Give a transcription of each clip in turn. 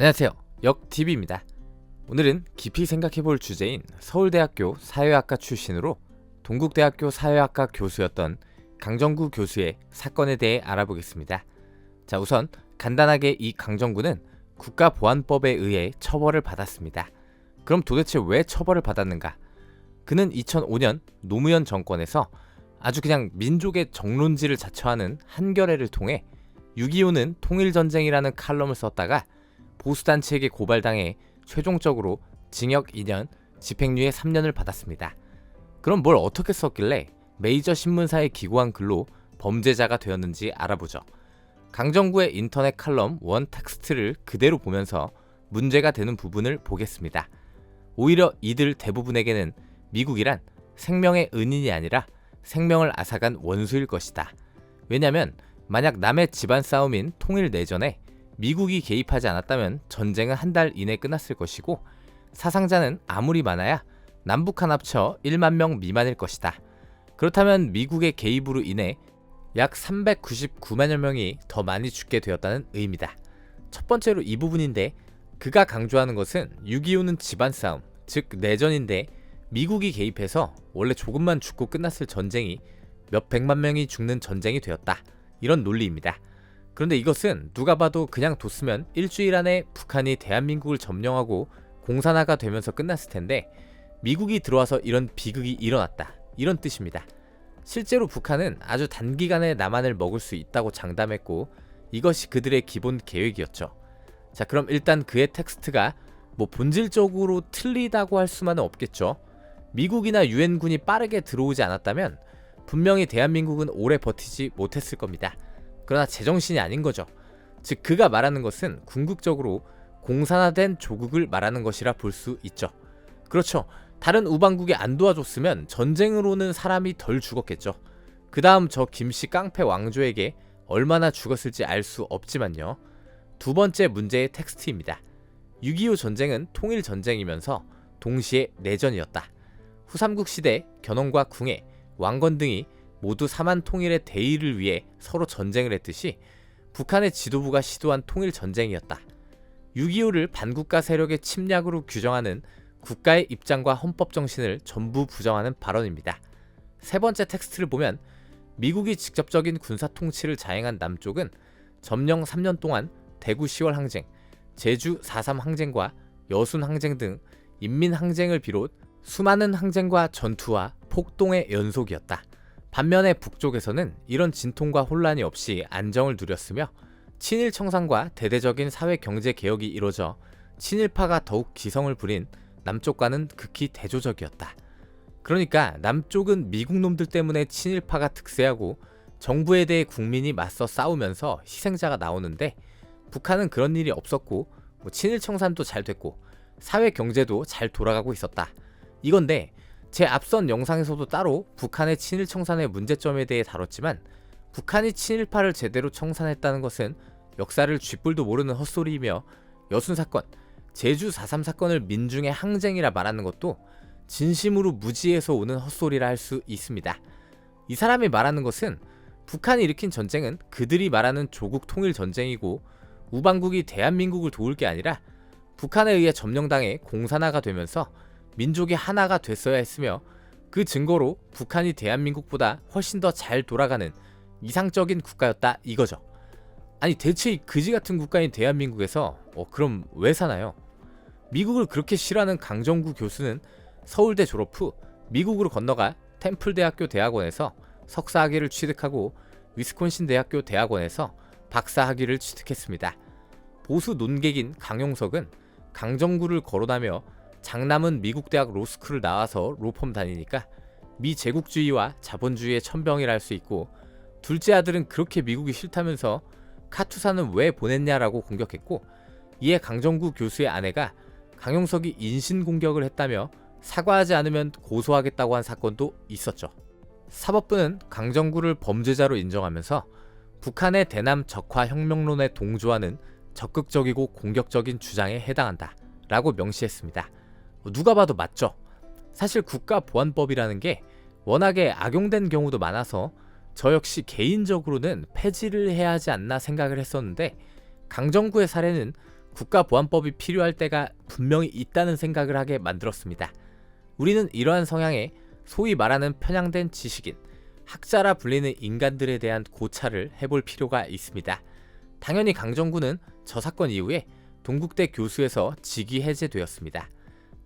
안녕하세요. 역TV입니다. 오늘은 깊이 생각해볼 주제인 서울대학교 사회학과 출신으로 동국대학교 사회학과 교수였던 강정구 교수의 사건에 대해 알아보겠습니다. 자, 우선 간단하게 이 강정구는 국가보안법에 의해 처벌을 받았습니다. 그럼 도대체 왜 처벌을 받았는가? 그는 2005년 노무현 정권에서 아주 그냥 민족의 정론지를 자처하는 한겨레를 통해 6.25는 통일전쟁이라는 칼럼을 썼다가 보수단체에게 고발당해 최종적으로 징역 2년, 집행유예 3년을 받았습니다. 그럼 뭘 어떻게 썼길래 메이저 신문사에 기고한 글로 범죄자가 되었는지 알아보죠. 강정구의 인터넷 칼럼 원 텍스트를 그대로 보면서 문제가 되는 부분을 보겠습니다. 오히려 이들 대부분에게는 미국이란 생명의 은인이 아니라 생명을 앗아간 원수일 것이다. 왜냐면 만약 남의 집안 싸움인 통일 내전에 미국이 개입하지 않았다면 전쟁은 한 달 이내 끝났을 것이고 사상자는 아무리 많아야 남북한 합쳐 1만 명 미만일 것이다. 그렇다면 미국의 개입으로 인해 약 399만여 명이 더 많이 죽게 되었다는 의미다. 첫 번째로 이 부분인데 그가 강조하는 것은 6.25는 집안 싸움, 즉 내전인데 미국이 개입해서 원래 조금만 죽고 끝났을 전쟁이 몇 백만 명이 죽는 전쟁이 되었다. 이런 논리입니다. 그런데 이것은 누가 봐도 그냥 뒀으면 일주일 안에 북한이 대한민국을 점령하고 공산화가 되면서 끝났을 텐데 미국이 들어와서 이런 비극이 일어났다. 이런 뜻입니다. 실제로 북한은 아주 단기간에 남한을 먹을 수 있다고 장담했고 이것이 그들의 기본 계획이었죠. 자, 그럼 일단 그의 텍스트가 본질적으로 틀리다고 할 수만은 없겠죠. 미국이나 유엔군이 빠르게 들어오지 않았다면 분명히 대한민국은 오래 버티지 못했을 겁니다. 그러나 제정신이 아닌 거죠. 즉 그가 말하는 것은 궁극적으로 공산화된 조국을 말하는 것이라 볼 수 있죠. 그렇죠. 다른 우방국이 안 도와줬으면 전쟁으로는 사람이 덜 죽었겠죠. 그 다음 저 김씨 깡패 왕조에게 얼마나 죽었을지 알 수 없지만요. 두 번째 문제의 텍스트입니다. 6.25 전쟁은 통일전쟁이면서 동시에 내전이었다. 후삼국 시대 견훤과 궁예, 왕건 등이 모두 삼한 통일의 대의를 위해 서로 전쟁을 했듯이 북한의 지도부가 시도한 통일전쟁이었다. 6.25를 반국가 세력의 침략으로 규정하는 국가의 입장과 헌법 정신을 전부 부정하는 발언입니다. 세 번째 텍스트를 보면 미국이 직접적인 군사 통치를 자행한 남쪽은 점령 3년 동안 대구 10월 항쟁, 제주 4.3 항쟁과 여순 항쟁 등 인민항쟁을 비롯 수많은 항쟁과 전투와 폭동의 연속이었다. 반면에 북쪽에서는 이런 진통과 혼란이 없이 안정을 누렸으며 친일 청산과 대대적인 사회 경제 개혁이 이루어져 친일파가 더욱 기성을 부린 남쪽과는 극히 대조적이었다. 그러니까 남쪽은 미국 놈들 때문에 친일파가 득세하고 정부에 대해 국민이 맞서 싸우면서 희생자가 나오는데 북한은 그런 일이 없었고 친일 청산도 잘 됐고 사회 경제도 잘 돌아가고 있었다. 이건데 제 앞선 영상에서도 따로 북한의 친일 청산의 문제점에 대해 다뤘지만 북한이 친일파를 제대로 청산했다는 것은 역사를 쥐뿔도 모르는 헛소리이며 여순사건, 제주 4.3 사건을 민중의 항쟁이라 말하는 것도 진심으로 무지해서 오는 헛소리라 할 수 있습니다. 이 사람이 말하는 것은 북한이 일으킨 전쟁은 그들이 말하는 조국 통일 전쟁이고 우방국이 대한민국을 도울 게 아니라 북한에 의해 점령당해 공산화가 되면서 민족이 하나가 됐어야 했으며 그 증거로 북한이 대한민국보다 훨씬 더 잘 돌아가는 이상적인 국가였다 이거죠. 아니 대체 이 그지같은 국가인 대한민국에서 그럼 왜 사나요? 미국을 그렇게 싫어하는 강정구 교수는 서울대 졸업 후 미국으로 건너가 템플대학교 대학원에서 석사학위를 취득하고 위스콘신 대학교 대학원에서 박사학위를 취득했습니다. 보수 논객인 강용석은 강정구를 거론하며 장남은 미국 대학 로스쿨을 나와서 로펌 다니니까 미제국주의와 자본주의의 천병이라 할 수 있고 둘째 아들은 그렇게 미국이 싫다면서 카투사는 왜 보냈냐라고 공격했고 이에 강정구 교수의 아내가 강용석이 인신공격을 했다며 사과하지 않으면 고소하겠다고 한 사건도 있었죠. 사법부는 강정구를 범죄자로 인정하면서 북한의 대남 적화 혁명론에 동조하는 적극적이고 공격적인 주장에 해당한다 라고 명시했습니다. 누가 봐도 맞죠. 사실 국가보안법이라는 게 워낙에 악용된 경우도 많아서 저 역시 개인적으로는 폐지를 해야 하지 않나 생각을 했었는데 강정구의 사례는 국가보안법이 필요할 때가 분명히 있다는 생각을 하게 만들었습니다. 우리는 이러한 성향에 소위 말하는 편향된 지식인, 학자라 불리는 인간들에 대한 고찰을 해볼 필요가 있습니다. 당연히 강정구는 저 사건 이후에 동국대 교수에서 직위 해제되었습니다.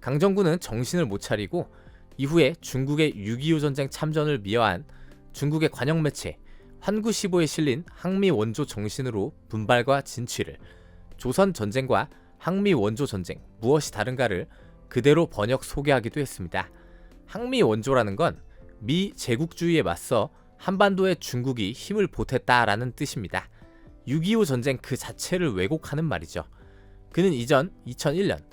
강정구는 정신을 못 차리고 이후에 중국의 6.25 전쟁 참전을 미화한 중국의 관영 매체 환구시보에 실린 항미 원조 정신으로 분발과 진취를, 조선 전쟁과 항미 원조 전쟁 무엇이 다른가를 그대로 번역 소개하기도 했습니다. 항미 원조라는 건 미 제국주의에 맞서 한반도에 중국이 힘을 보탰다라는 뜻입니다. 6.25 전쟁 그 자체를 왜곡하는 말이죠. 그는 이전 2001년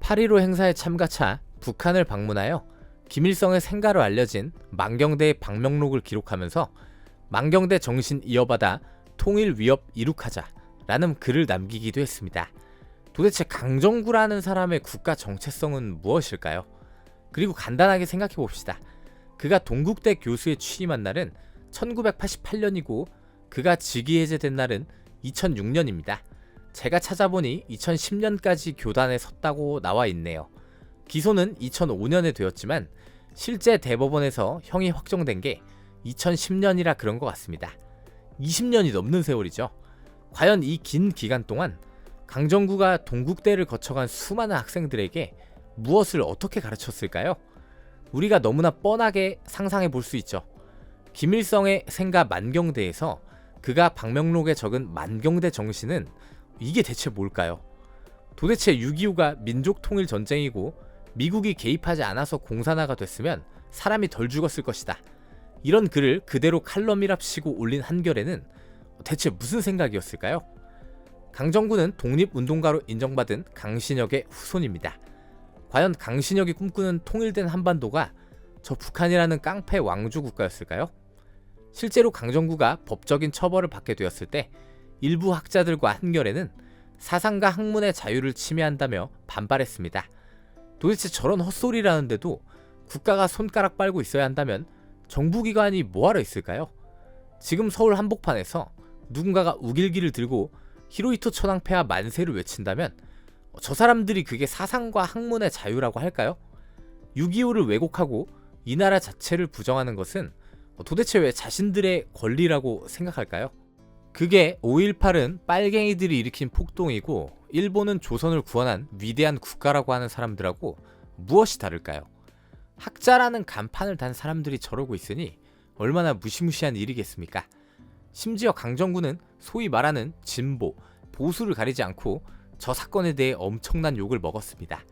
8.15 행사에 참가차 북한을 방문하여 김일성의 생가로 알려진 만경대의 방명록을 기록하면서 만경대 정신 이어받아 통일 위협 이룩하자 라는 글을 남기기도 했습니다. 도대체 강정구라는 사람의 국가 정체성은 무엇일까요? 그리고 간단하게 생각해 봅시다. 그가 동국대 교수에 취임한 날은 1988년이고 그가 직위 해제된 날은 2006년입니다. 제가 찾아보니 2010년까지 교단에 섰다고 나와 있네요. 기소는 2005년에 되었지만 실제 대법원에서 형이 확정된 게 2010년이라 그런 것 같습니다. 20년이 넘는 세월이죠. 과연 이 긴 기간 동안 강정구가 동국대를 거쳐간 수많은 학생들에게 무엇을 어떻게 가르쳤을까요? 우리가 너무나 뻔하게 상상해 볼 수 있죠. 김일성의 생가 만경대에서 그가 방명록에 적은 만경대 정신은 이게 대체 뭘까요? 도대체 6.25가 민족통일 전쟁이고 미국이 개입하지 않아서 공산화가 됐으면 사람이 덜 죽었을 것이다. 이런 글을 그대로 칼럼이랍시고 올린 한겨레는 대체 무슨 생각이었을까요? 강정구는 독립운동가로 인정받은 강신혁의 후손입니다. 과연 강신혁이 꿈꾸는 통일된 한반도가 저 북한이라는 깡패 왕조 국가였을까요? 실제로 강정구가 법적인 처벌을 받게 되었을 때 일부 학자들과 한겨레는 사상과 학문의 자유를 침해한다며 반발했습니다. 도대체 저런 헛소리라는데도 국가가 손가락 빨고 있어야 한다면 정부기관이 뭐하러 있을까요? 지금 서울 한복판에서 누군가가 우길기를 들고 히로히토 천황폐하 만세를 외친다면 저 사람들이 그게 사상과 학문의 자유라고 할까요? 6.25를 왜곡하고 이 나라 자체를 부정하는 것은 도대체 왜 자신들의 권리라고 생각할까요? 그게 5.18은 빨갱이들이 일으킨 폭동이고 일본은 조선을 구원한 위대한 국가라고 하는 사람들하고 무엇이 다를까요? 학자라는 간판을 단 사람들이 저러고 있으니 얼마나 무시무시한 일이겠습니까? 심지어 강정구는 소위 말하는 진보, 보수를 가리지 않고 저 사건에 대해 엄청난 욕을 먹었습니다.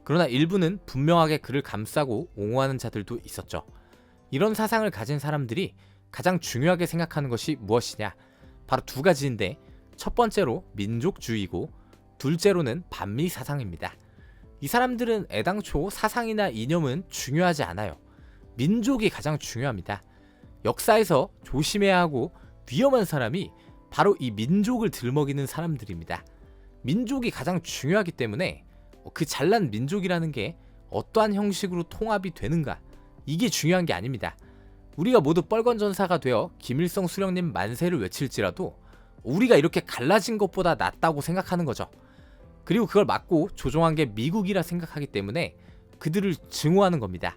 그러나 일부는 분명하게 그를 감싸고 옹호하는 자들도 있었죠. 이런 사상을 가진 사람들이 가장 중요하게 생각하는 것이 무엇이냐? 바로 두 가지인데 첫 번째로 민족주의고 둘째로는 반미 사상입니다. 이 사람들은 애당초 사상이나 이념은 중요하지 않아요. 민족이 가장 중요합니다. 역사에서 조심해야 하고 위험한 사람이 바로 이 민족을 들먹이는 사람들입니다. 민족이 가장 중요하기 때문에 그 잘난 민족이라는 게 어떠한 형식으로 통합이 되는가, 이게 중요한 게 아닙니다. 우리가 모두 뻘건전사가 되어 김일성 수령님 만세를 외칠지라도 우리가 이렇게 갈라진 것보다 낫다고 생각하는 거죠. 그리고 그걸 막고 조종한 게 미국이라 생각하기 때문에 그들을 증오하는 겁니다.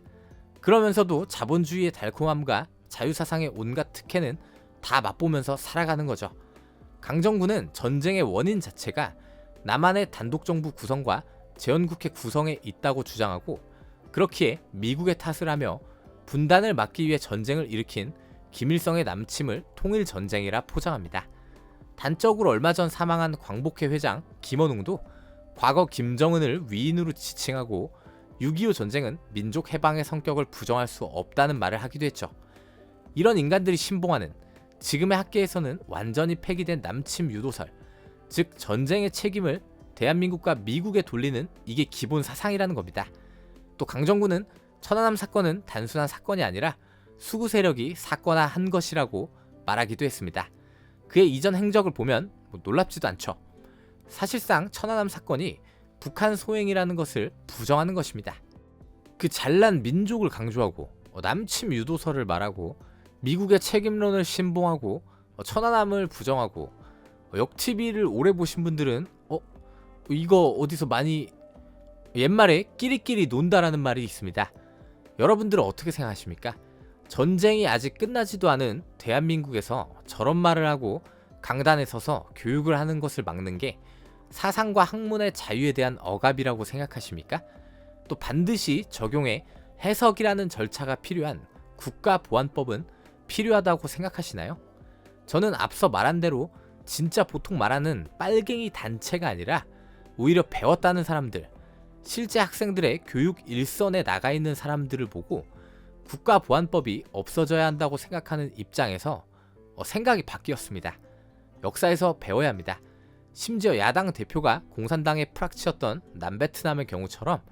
그러면서도 자본주의의 달콤함과 자유사상의 온갖 특혜는 다 맛보면서 살아가는 거죠. 강정구는 전쟁의 원인 자체가 남한의 단독정부 구성과 재헌국회 구성에 있다고 주장하고, 그렇기에 미국의 탓을 하며 분단을 막기 위해 전쟁을 일으킨 김일성의 남침을 통일전쟁이라 포장합니다. 단적으로 얼마 전 사망한 광복회 회장 김원웅도 과거 김정은을 위인으로 지칭하고 6.25 전쟁은 민족 해방의 성격을 부정할 수 없다는 말을 하기도 했죠. 이런 인간들이 신봉하는 지금의 학계에서는 완전히 폐기된 남침 유도설, 즉 전쟁의 책임을 대한민국과 미국에 돌리는 이게 기본 사상이라는 겁니다. 또 강정구는 천안함 사건은 단순한 사건이 아니라 수구 세력이 사건화한 것이라고 말하기도 했습니다. 그의 이전 행적을 보면 놀랍지도 않죠. 사실상 천안함 사건이 북한 소행이라는 것을 부정하는 것입니다. 그 잘난 민족을 강조하고 남침 유도설을 말하고 미국의 책임론을 신봉하고 천안함을 부정하고 역TV를 오래 보신 분들은 이거 어디서 많이 옛말에 끼리끼리 논다라는 말이 있습니다. 여러분들은 어떻게 생각하십니까? 전쟁이 아직 끝나지도 않은 대한민국에서 저런 말을 하고 강단에 서서 교육을 하는 것을 막는 게 사상과 학문의 자유에 대한 억압이라고 생각하십니까? 또 반드시 적용해 해석이라는 절차가 필요한 국가보안법은 필요하다고 생각하시나요? 저는 앞서 말한 대로 진짜 보통 말하는 빨갱이 단체가 아니라 오히려 배웠다는 사람들, 실제 학생들의 교육 일선에 나가 있는 사람들을 보고 국가보안법이 없어져야 한다고 생각하는 입장에서 생각이 바뀌었습니다. 역사에서 배워야 합니다. 심지어 야당 대표가 공산당에 프락치였던 남베트남의 경우처럼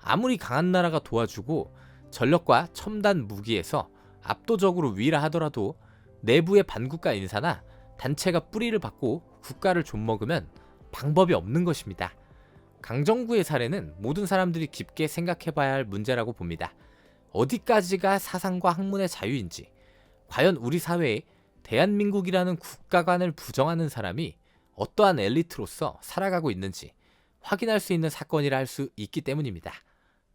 아무리 강한 나라가 도와주고 전력과 첨단 무기에서 압도적으로 위라 하더라도 내부의 반국가 인사나 단체가 뿌리를 받고 국가를 좀먹으면 방법이 없는 것입니다. 강정구의 사례는 모든 사람들이 깊게 생각해봐야 할 문제라고 봅니다. 어디까지가 사상과 학문의 자유인지, 과연 우리 사회에 대한민국이라는 국가관을 부정하는 사람이 어떠한 엘리트로서 살아가고 있는지 확인할 수 있는 사건이라 할 수 있기 때문입니다.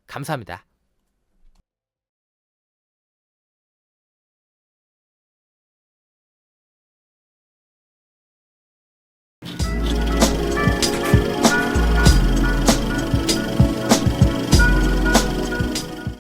감사합니다.